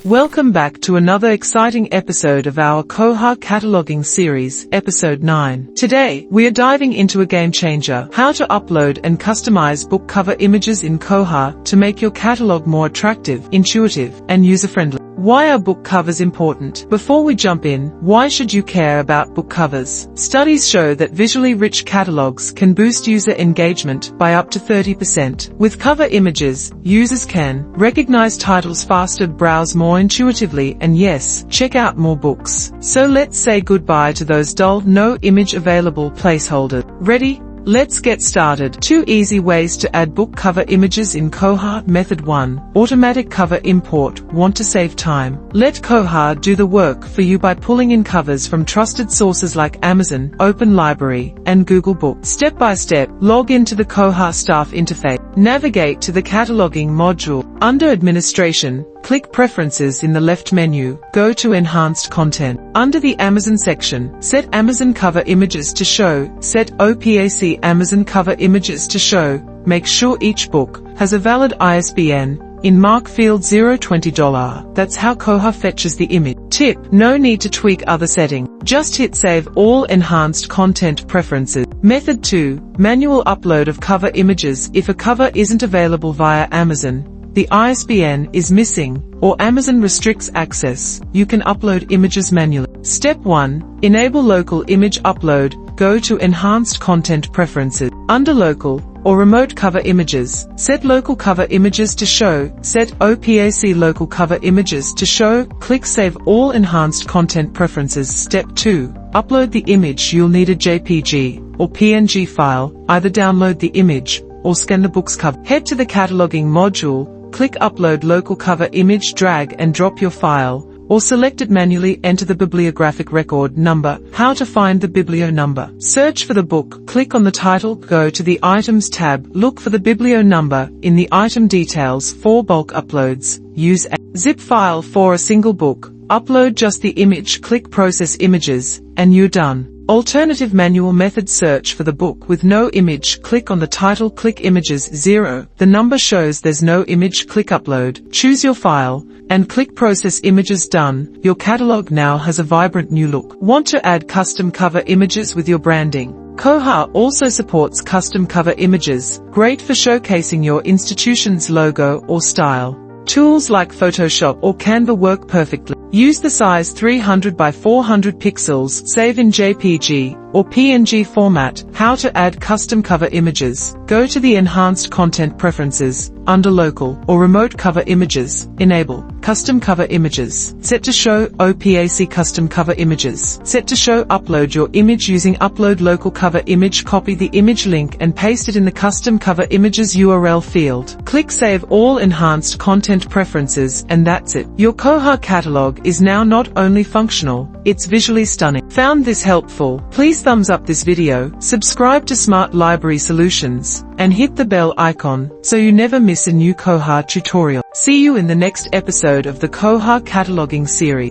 Welcome back to another exciting episode of our Koha cataloging series, episode 9. Today, we are diving into a game changer, how to upload and customize book cover images in Koha to make your catalog more attractive, intuitive, and user-friendly. Why are book covers important? Before we jump in, why should you care about book covers? Studies show that visually rich catalogs can boost user engagement by up to 30%. With cover images, users can recognize titles faster, browse more intuitively, and yes, check out more books. So let's say goodbye to those dull, no image available placeholders. Ready? Let's get started. 2 easy ways to add book cover images in Koha. Method 1. Automatic cover import. Want to save time? Let Koha do the work for you by pulling in covers from trusted sources like Amazon, Open Library, and Google Books. Step by step, log into the Koha staff interface. Navigate to the cataloging module. Under Administration, click Preferences in the left menu. Go to Enhanced Content. Under the Amazon section, set Amazon cover images to show. Set OPAC Amazon cover images to show. Make sure each book has a valid ISBN. In mark field $0.20. That's how Koha fetches the image. Tip: no need to tweak other settings. Just hit Save All Enhanced Content Preferences. Method 2. Manual upload of cover images. If a cover isn't available via Amazon, the ISBN is missing, or Amazon restricts access, you can upload images manually. Step 1. Enable local image upload. Go to Enhanced Content Preferences. Under Local or Remote Cover Images, set Local Cover Images to show. Set OPAC Local Cover Images to show. Click Save All Enhanced Content Preferences. Step 2. Upload the image. You'll need a JPG or PNG file. Either download the image or scan the book's cover. Head to the cataloging module. Click Upload Local Cover Image, drag and drop your file, or select it manually. Enter the bibliographic record number. How to find the biblio number? Search for the book. Click on the title. Go to the Items tab. Look for the biblio number in the item details. For bulk uploads, use a zip file. For a single book, upload just the image. Click Process Images, and you're done. Alternative manual method: search for the book with no image. Click on the title. Click Images 0. The number shows there's no image. Click Upload. Choose your file and click Process Images. Done. Your catalog now has a vibrant new look. Want to add custom cover images with your branding? Koha also supports custom cover images, great for showcasing your institution's logo or style. Tools like Photoshop or Canva work perfectly. Use the size 300 by 400 pixels, save in JPG or PNG format. How to add custom cover images? Go to the Enhanced Content Preferences. Under Local or Remote Cover Images, enable Custom Cover Images. Set to show OPAC Custom Cover Images. Set to show upload your image using Upload Local Cover Image. Copy the image link and paste it in the Custom Cover Images URL field. Click Save All Enhanced Content Preferences, and that's it. Your Koha catalog is now not only functional, it's visually stunning. Found this helpful? Please thumbs up this video, subscribe to Smart Library Solutions, and hit the bell icon so you never miss a new Koha tutorial. See you in the next episode of the Koha cataloging series.